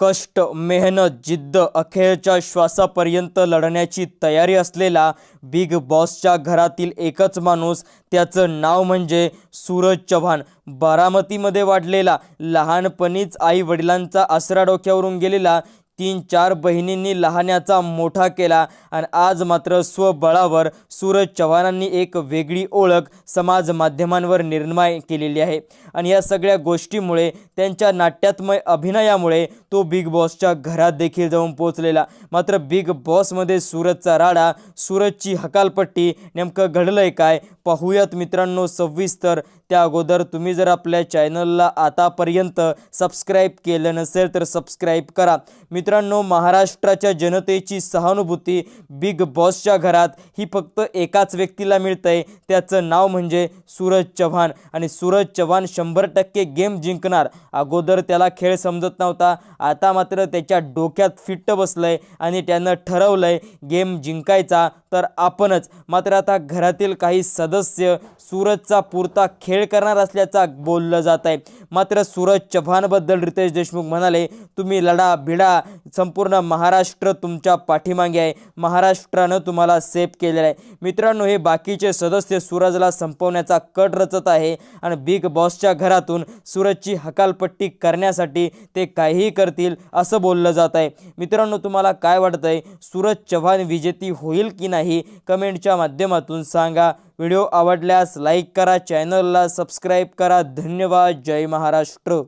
कष्ट, मेहनत, जिद्द, अखेरच्या श्वासापर्यंत लढण्याची तयारी असलेला बिग बॉसच्या घरातील एकच माणूस, त्याचं नाव म्हणजे सूरज चव्हाण. बारामतीमध्ये वाढलेला, लहानपणीच आई वडिलांचा आसरा डोक्यावरून गेलेला, 3-4 बहिणींनी लहानाचा मोठा केला आणि आज मात्र स्वबळावर सूरज चव्हाणांनी एक वेगळी ओळख समाज माध्यमांवर निर्माण केलेली आहे. आणि या सगळ्या गोष्टीमुळे, त्यांच्या नाट्यात्मय अभिनयामुळे तो बिग बॉसच्या घरात देखील जाऊन पोहोचलेला. मात्र बिग बॉसमध्ये सूरजचा राडा, सूरजची हकालपट्टी, नेमकं घडलंय काय पाहूयात मित्रांनो सविस्तर. त्या अगोदर तुम्ही जर आपल्या चॅनलला आतापर्यंत सबस्क्राईब केलं नसेल तर सबस्क्राईब करा. मित्रांनो, महाराष्ट्राच्या जनतेची सहानुभूती बिग बॉसच्या घरात ही फक्त एकाच व्यक्तीला मिळतंय, त्याचं नाव म्हणजे सूरज चव्हाण. आणि सूरज चव्हाण 100% गेम जिंकणार. अगोदर त्याला खेळ समजत नव्हता, आता मात्र त्याच्या डोक्यात फिट्ट बसलंय आणि त्यानं ठरवलंय गेम जिंकायचा तर आपणच. मात्र आता घरातील काही सदस्य सूरजचा पुरता खेळ करणार असल्याचा बोललं जात आहे. मात्र सूरज चव्हाणबद्दल रितेश देशमुख म्हणाले, तुम्ही लढा भिडा, संपूर्ण महाराष्ट्र तुमच्या पाठीमागे आहे, महाराष्ट्रानं तुम्हाला सेफ केलेलं आहे. मित्रांनो, हे बाकीचे सदस्य सूरजला संपवण्याचा कट रचत आहे आणि बिग बॉसच्या घरातून सूरजची हकालपट्टी करण्यासाठी ते काहीही करतील असं बोललं जात आहे. मित्रांनो, तुम्हाला काय वाटतंय, सूरज चव्हाण विजेती होईल की नाही, कमेंटच्या माध्यमातून सांगा. व्हिडिओ आवडल्यास लाईक करा, चॅनलला सबस्क्राईब करा. धन्यवाद. जय महाराष्ट्र.